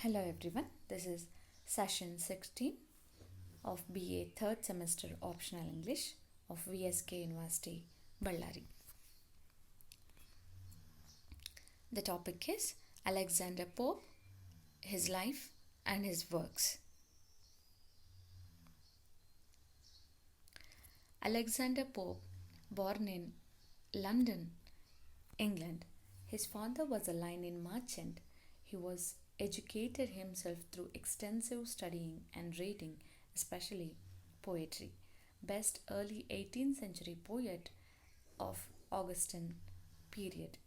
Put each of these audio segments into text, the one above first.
Hello everyone, this is session 16 of BA 3rd semester optional English of VSK University, Ballari. The topic is Alexander Pope, his life and his works. Alexander Pope, born in London, England. His father was a linen merchant. He was educated himself through extensive studying and reading, especially poetry. Best early 18th century poet of Augustan period.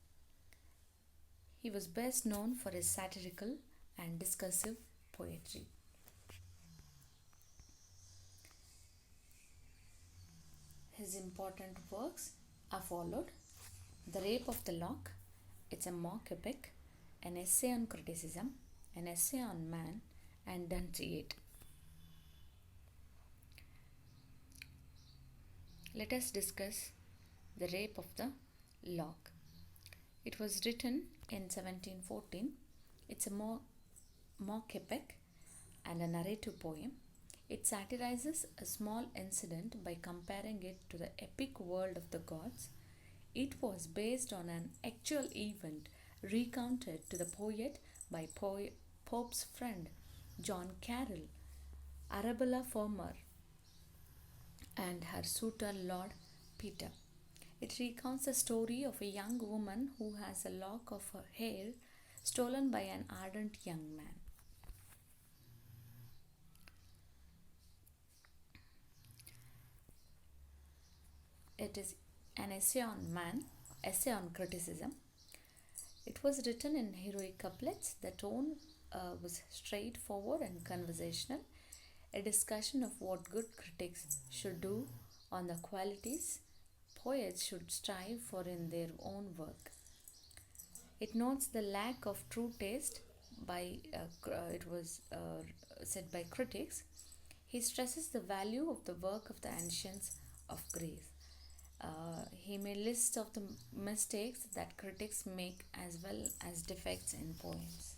He was best known for his satirical and discursive poetry. His important works are followed: The Rape of the Lock, it's a mock epic, an essay on criticism, an essay on man, and Dunciad. Let us discuss The Rape of the Lock. It was written in 1714. It's a mock epic and a narrative poem. It satirizes a small incident by comparing it to the epic world of the gods. It was based on an actual event recounted to the poet by Pope's friend John Caryll, Arabella Fermor, and her suitor Lord Peter. It recounts the story of a young woman who has a lock of her hair stolen by an ardent young man. It is an essay on man, essay on criticism. It was written in heroic couplets. The tone was straightforward and conversational. A discussion of what good critics should do on the qualities poets should strive for in their own work. It notes the lack of true taste said by critics. He stresses the value of the work of the ancients of Greece. He made lists of the mistakes that critics make as well as defects in poems.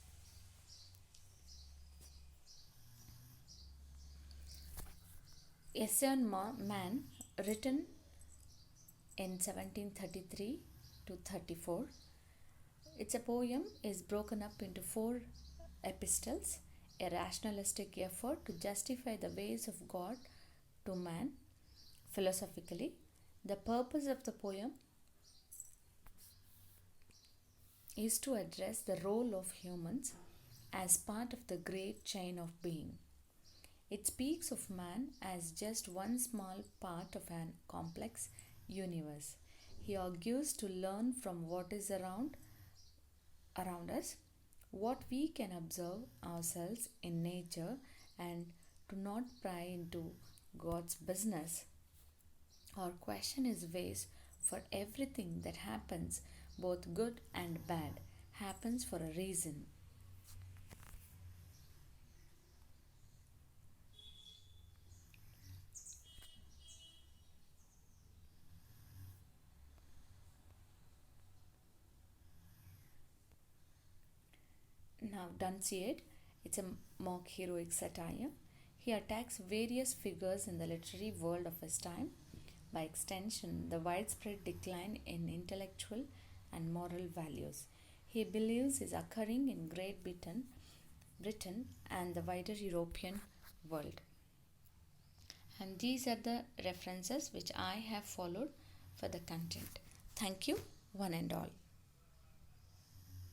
Essay on Man, written in 1733 to 34. Its a poem is broken up into 4 epistles, a rationalistic effort to justify the ways of God to man philosophically. The purpose of the poem is to address the role of humans as part of the great chain of being. It speaks of man as just one small part of an complex universe. He argues to learn from what is around us, what we can observe ourselves in nature, and to not pry into God's business or question his ways, for everything that happens, both good and bad, happens for a reason. Now, Dunciad, it's a mock heroic satire. He attacks various figures in the literary world of his time, by extension, the widespread decline in intellectual and moral values he believes is occurring in Great Britain and the wider European world. And these are the references which I have followed for the content. Thank you, one and all.